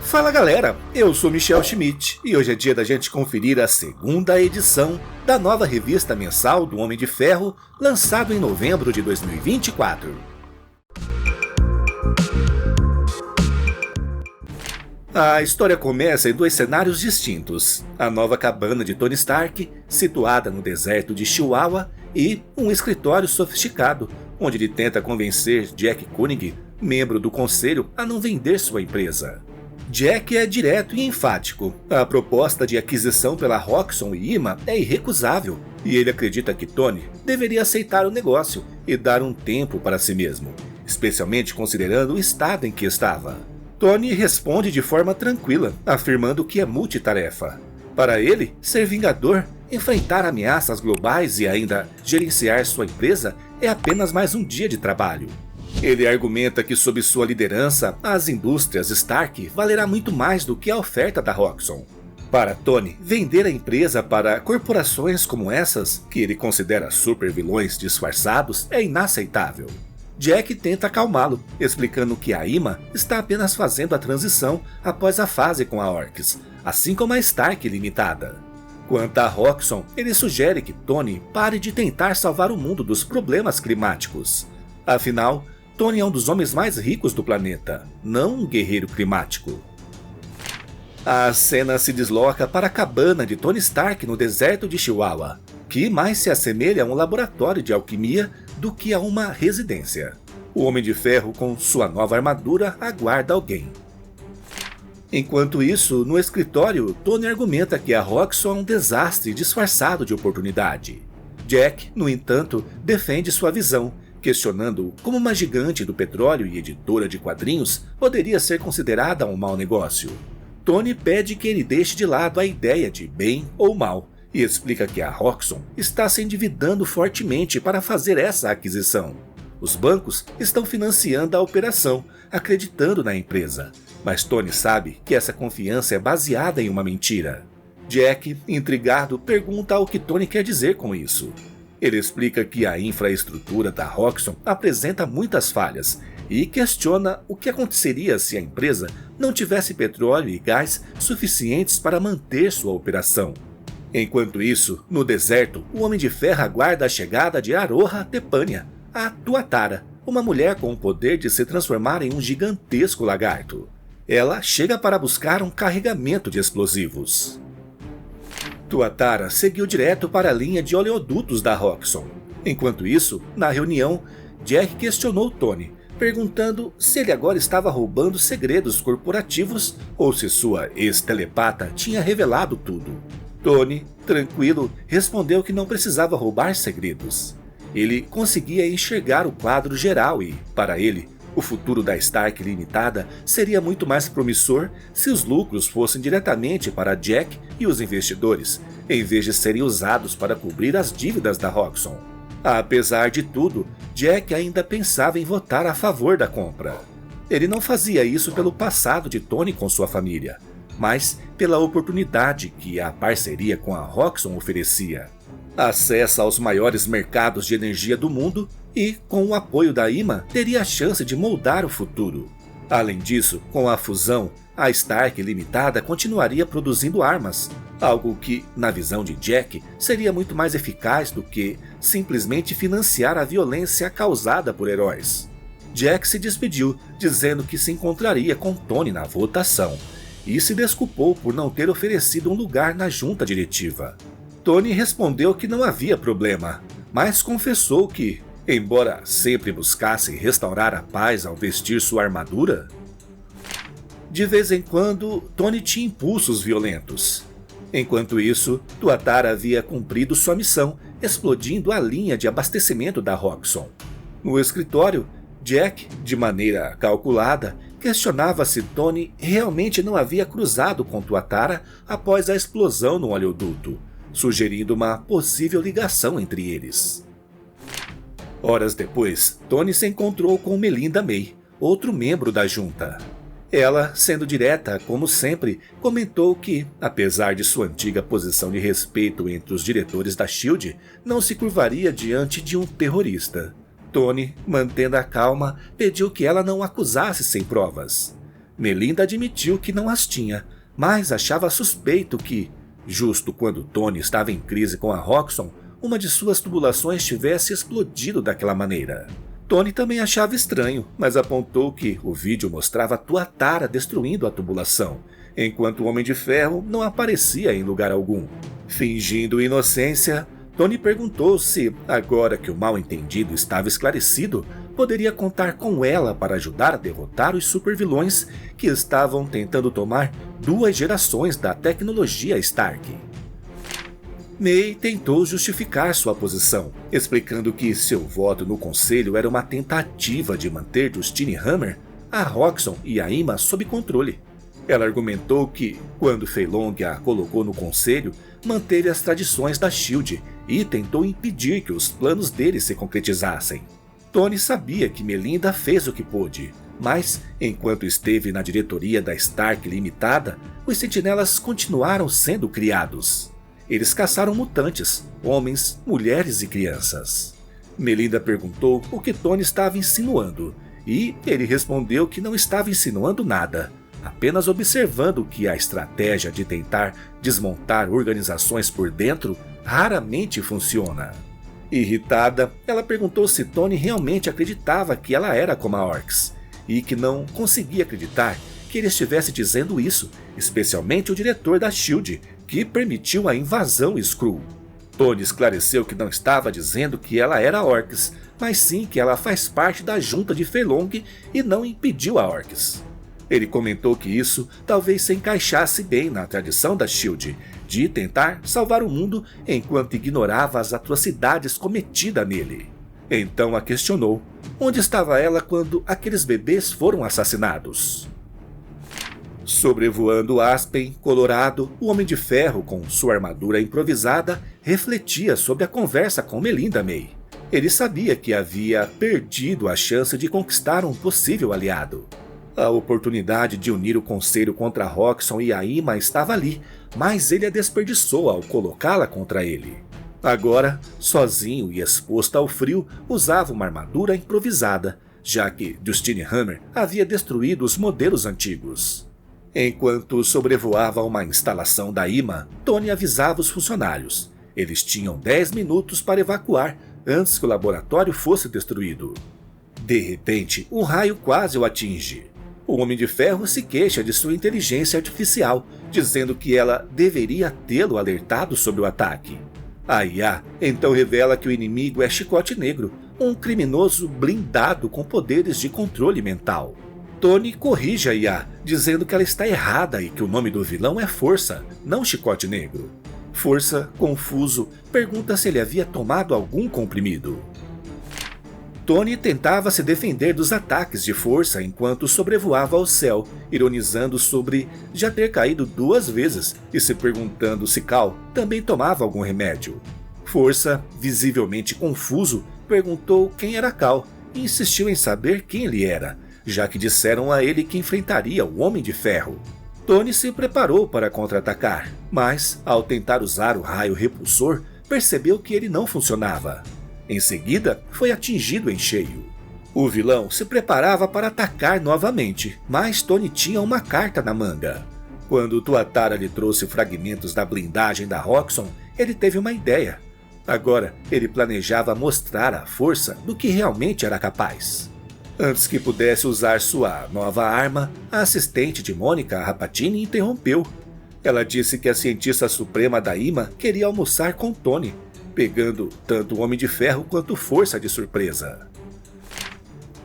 Fala galera, eu sou Michel Schmidt e hoje é dia da gente conferir a segunda edição da nova revista mensal do Homem de Ferro, lançado em novembro de 2024. A história começa em dois cenários distintos: a nova cabana de Tony Stark, situada no deserto de Chihuahua, e um escritório sofisticado, onde ele tenta convencer Jack Koenig, membro do conselho, a não vender sua empresa. Jack é direto e enfático. A proposta de aquisição pela Roxxon e IMA é irrecusável, e ele acredita que Tony deveria aceitar o negócio e dar um tempo para si mesmo, especialmente considerando o estado em que estava. Tony responde de forma tranquila, afirmando que é multitarefa. Para ele, ser vingador, enfrentar ameaças globais e ainda gerenciar sua empresa é apenas mais um dia de trabalho. Ele argumenta que sob sua liderança, as indústrias Stark valerá muito mais do que a oferta da Roxxon. Para Tony, vender a empresa para corporações como essas, que ele considera supervilões disfarçados, é inaceitável. Jack tenta acalmá-lo, explicando que a IMA está apenas fazendo a transição após a fase com a Orcs, assim como a Stark Limitada. Quanto à Roxxon, ele sugere que Tony pare de tentar salvar o mundo dos problemas climáticos. Afinal, Tony é um dos homens mais ricos do planeta, não um guerreiro climático. A cena se desloca para a cabana de Tony Stark no deserto de Chihuahua, que mais se assemelha a um laboratório de alquimia do que a uma residência. O Homem de Ferro, com sua nova armadura, aguarda alguém. Enquanto isso, no escritório, Tony argumenta que a Roxxon é um desastre disfarçado de oportunidade. Jack, no entanto, defende sua visão, questionando como uma gigante do petróleo e editora de quadrinhos poderia ser considerada um mau negócio. Tony pede que ele deixe de lado a ideia de bem ou mal e explica que a Roxxon está se endividando fortemente para fazer essa aquisição. Os bancos estão financiando a operação, acreditando na empresa, mas Tony sabe que essa confiança é baseada em uma mentira. Jack, intrigado, pergunta o que Tony quer dizer com isso. Ele explica que a infraestrutura da Roxxon apresenta muitas falhas e questiona o que aconteceria se a empresa não tivesse petróleo e gás suficientes para manter sua operação. Enquanto isso, no deserto, o Homem de Ferro aguarda a chegada de Aroha Tepanya, a Tuatara, uma mulher com o poder de se transformar em um gigantesco lagarto. Ela chega para buscar um carregamento de explosivos. Tuatara seguiu direto para a linha de oleodutos da Roxxon. Enquanto isso, na reunião, Jack questionou Tony, perguntando se ele agora estava roubando segredos corporativos ou se sua ex-telepata tinha revelado tudo. Tony, tranquilo, respondeu que não precisava roubar segredos. Ele conseguia enxergar o quadro geral e, para ele, o futuro da Stark Limitada seria muito mais promissor se os lucros fossem diretamente para Jack e os investidores, em vez de serem usados para cobrir as dívidas da Roxxon. Apesar de tudo, Jack ainda pensava em votar a favor da compra. Ele não fazia isso pelo passado de Tony com sua família, mas pela oportunidade que a parceria com a Roxxon oferecia. Acesso aos maiores mercados de energia do mundo e, com o apoio da IMA, teria a chance de moldar o futuro. Além disso, com a fusão, a Stark Limitada continuaria produzindo armas, algo que, na visão de Jack, seria muito mais eficaz do que simplesmente financiar a violência causada por heróis. Jack se despediu, dizendo que se encontraria com Tony na votação, e se desculpou por não ter oferecido um lugar na junta diretiva. Tony respondeu que não havia problema, mas confessou que, embora sempre buscasse restaurar a paz ao vestir sua armadura, de vez em quando Tony tinha impulsos violentos. Enquanto isso, Tuatara havia cumprido sua missão, explodindo a linha de abastecimento da Roxxon. No escritório, Jack, de maneira calculada, questionava se Tony realmente não havia cruzado com Tuatara após a explosão no oleoduto, sugerindo uma possível ligação entre eles. Horas depois, Tony se encontrou com Melinda May, outro membro da junta. Ela, sendo direta como sempre, comentou que, apesar de sua antiga posição de respeito entre os diretores da S.H.I.E.L.D., não se curvaria diante de um terrorista. Tony, mantendo a calma, pediu que ela não o acusasse sem provas. Melinda admitiu que não as tinha, mas achava suspeito que, justo quando Tony estava em crise com a Roxxon, uma de suas tubulações tivesse explodido daquela maneira. Tony também achava estranho, mas apontou que o vídeo mostrava Tuatara destruindo a tubulação, enquanto o Homem de Ferro não aparecia em lugar algum. Fingindo inocência, Tony perguntou se, agora que o mal-entendido estava esclarecido, poderia contar com ela para ajudar a derrotar os supervilões que estavam tentando tomar 2 gerações da tecnologia Stark. May tentou justificar sua posição, explicando que seu voto no conselho era uma tentativa de manter Justine Hammer, a Roxxon e a Ima sob controle. Ela argumentou que, quando Fei Long a colocou no conselho, manteve as tradições da SHIELD e tentou impedir que os planos dele se concretizassem. Tony sabia que Melinda fez o que pôde, mas, enquanto esteve na diretoria da Stark Limitada, os sentinelas continuaram sendo criados. Eles caçaram mutantes, homens, mulheres e crianças. Melinda perguntou o que Tony estava insinuando, e ele respondeu que não estava insinuando nada, apenas observando que a estratégia de tentar desmontar organizações por dentro raramente funciona. Irritada, ela perguntou se Tony realmente acreditava que ela era como a Orcs, e que não conseguia acreditar que ele estivesse dizendo isso, especialmente o diretor da SHIELD, que permitiu a invasão Skrull. Tony esclareceu que não estava dizendo que ela era Orcs, mas sim que ela faz parte da junta de Fei Long e não impediu a Orcs. Ele comentou que isso talvez se encaixasse bem na tradição da SHIELD, de tentar salvar o mundo enquanto ignorava as atrocidades cometidas nele. Então a questionou, onde estava ela quando aqueles bebês foram assassinados? Sobrevoando Aspen, Colorado, o Homem de Ferro, com sua armadura improvisada, refletia sobre a conversa com Melinda May. Ele sabia que havia perdido a chance de conquistar um possível aliado. A oportunidade de unir o conselho contra Roxxon e a Ima estava ali, mas ele a desperdiçou ao colocá-la contra ele. Agora, sozinho e exposto ao frio, usava uma armadura improvisada, já que Justine Hammer havia destruído os modelos antigos. Enquanto sobrevoava uma instalação da Ima, Tony avisava os funcionários. Eles tinham 10 minutos para evacuar antes que o laboratório fosse destruído. De repente, um raio quase o atinge. O Homem de Ferro se queixa de sua inteligência artificial, dizendo que ela deveria tê-lo alertado sobre o ataque. A IA então revela que o inimigo é Chicote Negro, um criminoso blindado com poderes de controle mental. Tony corrige a IA, dizendo que ela está errada e que o nome do vilão é Força, não Chicote Negro. Força, confuso, pergunta se ele havia tomado algum comprimido. Tony tentava se defender dos ataques de Força enquanto sobrevoava ao céu, ironizando sobre já ter caído 2 vezes e se perguntando se Cal também tomava algum remédio. Força, visivelmente confuso, perguntou quem era Cal e insistiu em saber quem ele era, já que disseram a ele que enfrentaria o Homem de Ferro. Tony se preparou para contra-atacar, mas, ao tentar usar o raio repulsor, percebeu que ele não funcionava. Em seguida, foi atingido em cheio. O vilão se preparava para atacar novamente, mas Tony tinha uma carta na manga. Quando Tuatara lhe trouxe fragmentos da blindagem da Roxxon, ele teve uma ideia. Agora, ele planejava mostrar a força do que realmente era capaz. Antes que pudesse usar sua nova arma, a assistente de Monica, Rapatini, interrompeu. Ela disse que a cientista suprema da Ima queria almoçar com Tony, pegando tanto o Homem de Ferro quanto Força de surpresa.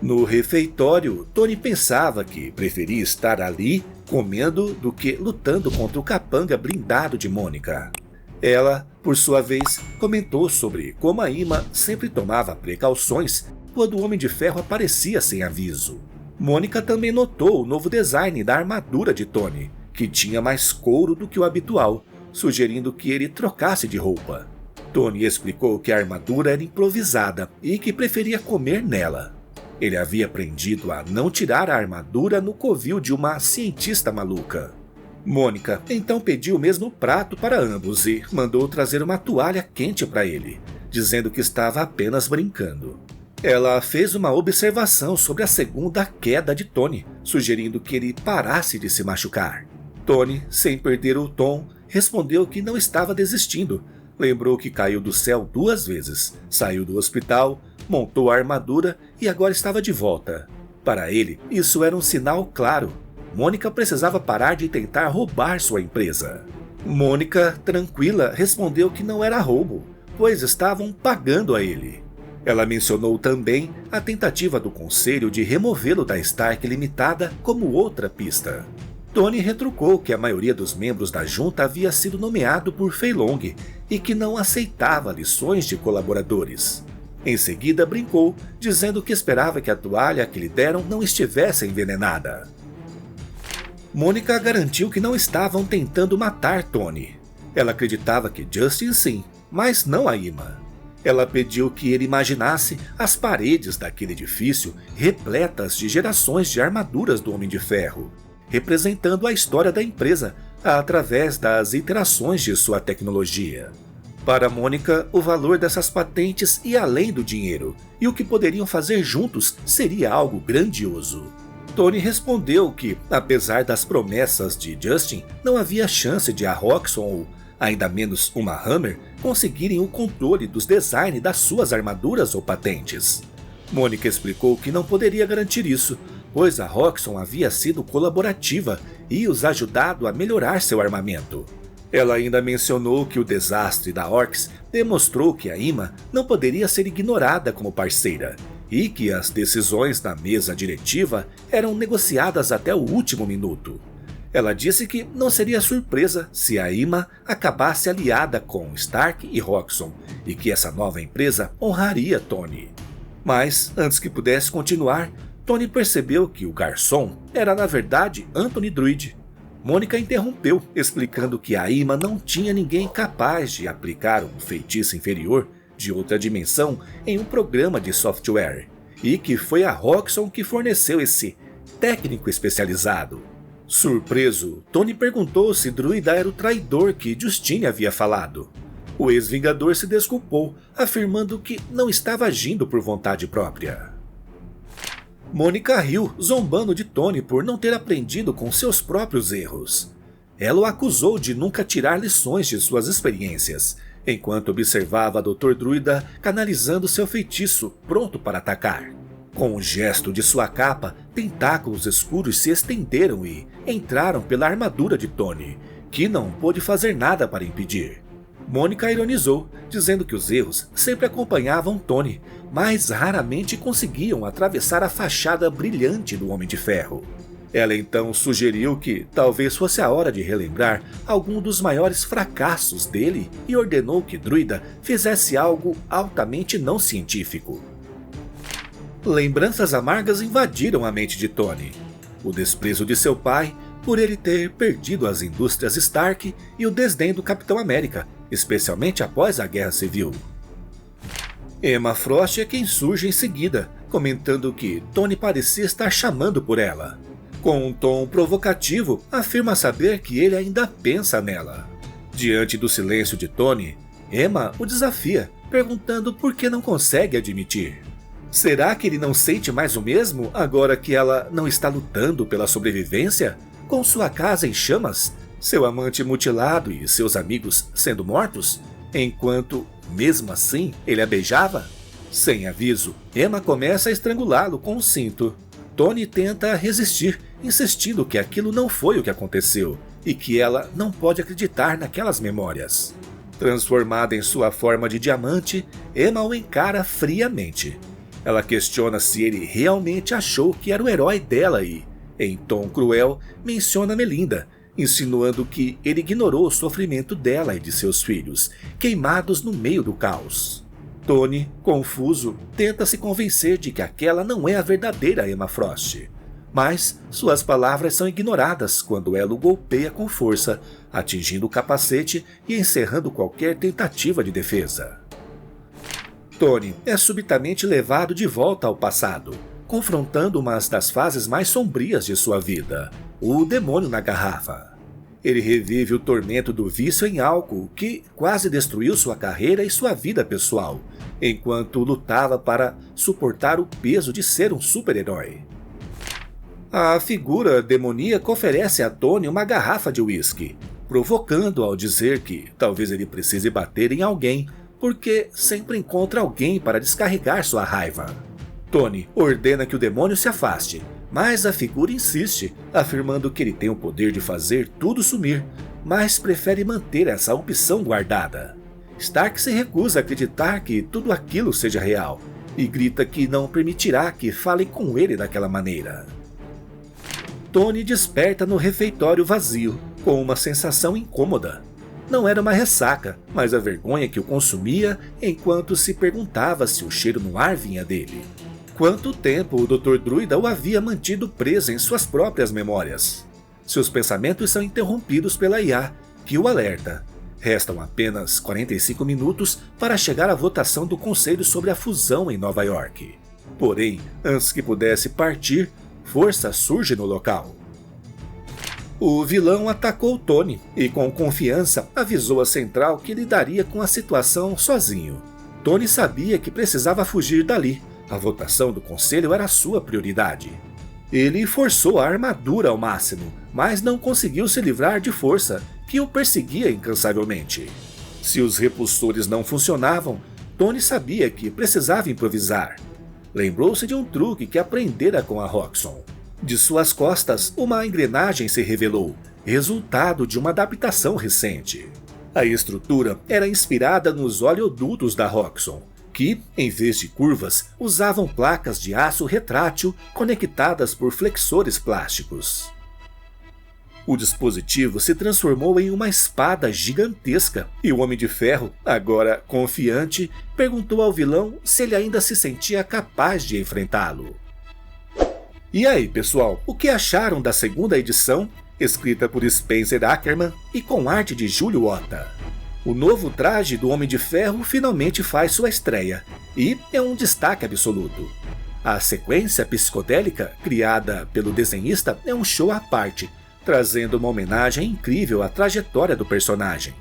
No refeitório, Tony pensava que preferia estar ali comendo do que lutando contra o capanga blindado de Monica. Ela, por sua vez, comentou sobre como a Ima sempre tomava precauções quando o Homem de Ferro aparecia sem aviso. Monica também notou o novo design da armadura de Tony, que tinha mais couro do que o habitual, sugerindo que ele trocasse de roupa. Tony explicou que a armadura era improvisada e que preferia comer nela. Ele havia aprendido a não tirar a armadura no covil de uma cientista maluca. Monica então pediu o mesmo prato para ambos e mandou trazer uma toalha quente para ele, dizendo que estava apenas brincando. Ela fez uma observação sobre a segunda queda de Tony, sugerindo que ele parasse de se machucar. Tony, sem perder o tom, respondeu que não estava desistindo. Lembrou que caiu do céu 2 vezes, saiu do hospital, montou a armadura e agora estava de volta. Para ele, isso era um sinal claro. Mônica precisava parar de tentar roubar sua empresa. Mônica, tranquila, respondeu que não era roubo, pois estavam pagando a ele. Ela mencionou também a tentativa do conselho de removê-lo da Stark Limitada como outra pista. Tony retrucou que a maioria dos membros da junta havia sido nomeado por Fei Long e que não aceitava lições de colaboradores. Em seguida brincou, dizendo que esperava que a toalha que lhe deram não estivesse envenenada. Mônica garantiu que não estavam tentando matar Tony. Ela acreditava que Justin sim, mas não a Ima. Ela pediu que ele imaginasse as paredes daquele edifício repletas de gerações de armaduras do Homem de Ferro, representando a história da empresa através das interações de sua tecnologia. Para Mônica, o valor dessas patentes ia além do dinheiro, e o que poderiam fazer juntos seria algo grandioso. Tony respondeu que, apesar das promessas de Justin, não havia chance de a Roxxon ou, ainda menos uma Hammer, conseguirem o controle dos designs das suas armaduras ou patentes. Mônica explicou que não poderia garantir isso, pois a Roxxon havia sido colaborativa e os ajudado a melhorar seu armamento. Ela ainda mencionou que o desastre da Orcs demonstrou que a Ima não poderia ser ignorada como parceira, e que as decisões da mesa diretiva eram negociadas até o último minuto. Ela disse que não seria surpresa se a Ima acabasse aliada com Stark e Roxxon, e que essa nova empresa honraria Tony. Mas, antes que pudesse continuar, Tony percebeu que o garçom era na verdade Anthony Druid. Mônica interrompeu, explicando que a Ima não tinha ninguém capaz de aplicar um feitiço inferior de outra dimensão em um programa de software, e que foi a Roxxon que forneceu esse técnico especializado. Surpreso, Tony perguntou se Druida era o traidor que Justine havia falado. O ex-vingador se desculpou, afirmando que não estava agindo por vontade própria. Mônica riu, zombando de Tony por não ter aprendido com seus próprios erros. Ela o acusou de nunca tirar lições de suas experiências, enquanto observava Dr. Druida canalizando seu feitiço, pronto para atacar. Com um gesto de sua capa, tentáculos escuros se estenderam e entraram pela armadura de Tony, que não pôde fazer nada para impedir. Mônica ironizou, dizendo que os erros sempre acompanhavam Tony, mas raramente conseguiam atravessar a fachada brilhante do Homem de Ferro. Ela então sugeriu que talvez fosse a hora de relembrar algum dos maiores fracassos dele e ordenou que Druida fizesse algo altamente não científico. Lembranças amargas invadiram a mente de Tony. O desprezo de seu pai por ele ter perdido as indústrias Stark e o desdém do Capitão América, especialmente após a Guerra Civil. Emma Frost é quem surge em seguida, comentando que Tony parecia estar chamando por ela. Com um tom provocativo, afirma saber que ele ainda pensa nela. Diante do silêncio de Tony, Emma o desafia, perguntando por que não consegue admitir. Será que ele não sente mais o mesmo agora que ela não está lutando pela sobrevivência? Com sua casa em chamas, seu amante mutilado e seus amigos sendo mortos? Enquanto, mesmo assim, ele a beijava? Sem aviso, Emma começa a estrangulá-lo com um cinto. Tony tenta resistir, insistindo que aquilo não foi o que aconteceu e que ela não pode acreditar naquelas memórias. Transformada em sua forma de diamante, Emma o encara friamente. Ela questiona se ele realmente achou que era o herói dela e, em tom cruel, menciona Melinda, insinuando que ele ignorou o sofrimento dela e de seus filhos, queimados no meio do caos. Tony, confuso, tenta se convencer de que aquela não é a verdadeira Emma Frost. Mas suas palavras são ignoradas quando ela o golpeia com força, atingindo o capacete e encerrando qualquer tentativa de defesa. Tony é subitamente levado de volta ao passado, confrontando uma das fases mais sombrias de sua vida, o demônio na garrafa. ele revive o tormento do vício em álcool que quase destruiu sua carreira e sua vida pessoal, enquanto lutava para suportar o peso de ser um super-herói. A figura demoníaca oferece a Tony uma garrafa de uísque, provocando-o ao dizer que talvez ele precise bater em alguém, porque sempre encontra alguém para descarregar sua raiva. Tony ordena que o demônio se afaste, mas a figura insiste, afirmando que ele tem o poder de fazer tudo sumir, mas prefere manter essa opção guardada. Stark se recusa a acreditar que tudo aquilo seja real, e grita que não permitirá que falem com ele daquela maneira. Tony desperta no refeitório vazio, com uma sensação incômoda. Não era uma ressaca, mas a vergonha que o consumia enquanto se perguntava se o cheiro no ar vinha dele. Quanto tempo o Dr. Druida o havia mantido preso em suas próprias memórias? Seus pensamentos são interrompidos pela IA, que o alerta. Restam apenas 45 minutos para chegar à votação do Conselho sobre a fusão em Nova York. Porém, antes que pudesse partir, força surge no local. O vilão atacou Tony e, com confiança, avisou a Central que lidaria com a situação sozinho. Tony sabia que precisava fugir dali. A votação do conselho era sua prioridade. Ele forçou a armadura ao máximo, mas não conseguiu se livrar de força, que o perseguia incansavelmente. Se os repulsores não funcionavam, Tony sabia que precisava improvisar. Lembrou-se de um truque que aprendera com a Roxxon. De suas costas, uma engrenagem se revelou, resultado de uma adaptação recente. A estrutura era inspirada nos oleodutos da Roxxon, que, em vez de curvas, usavam placas de aço retrátil conectadas por flexores plásticos. O dispositivo se transformou em uma espada gigantesca e o Homem de Ferro, agora confiante, perguntou ao vilão se ele ainda se sentia capaz de enfrentá-lo. E aí, pessoal, o que acharam da segunda edição, escrita por Spencer Ackerman e com arte de Júlio Otta? O novo traje do Homem de Ferro finalmente faz sua estreia, e é um destaque absoluto. A sequência psicodélica, criada pelo desenhista, é um show à parte, trazendo uma homenagem incrível à trajetória do personagem.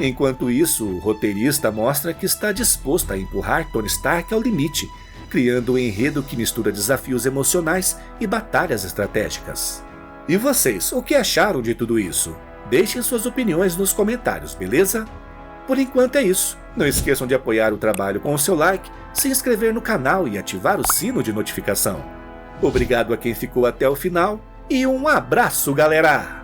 Enquanto isso, o roteirista mostra que está disposto a empurrar Tony Stark ao limite, criando um enredo que mistura desafios emocionais e batalhas estratégicas. E vocês, o que acharam de tudo isso? Deixem suas opiniões nos comentários, beleza? Por enquanto é isso. Não esqueçam de apoiar o trabalho com o seu like, se inscrever no canal e ativar o sino de notificação. Obrigado a quem ficou até o final e um abraço, galera!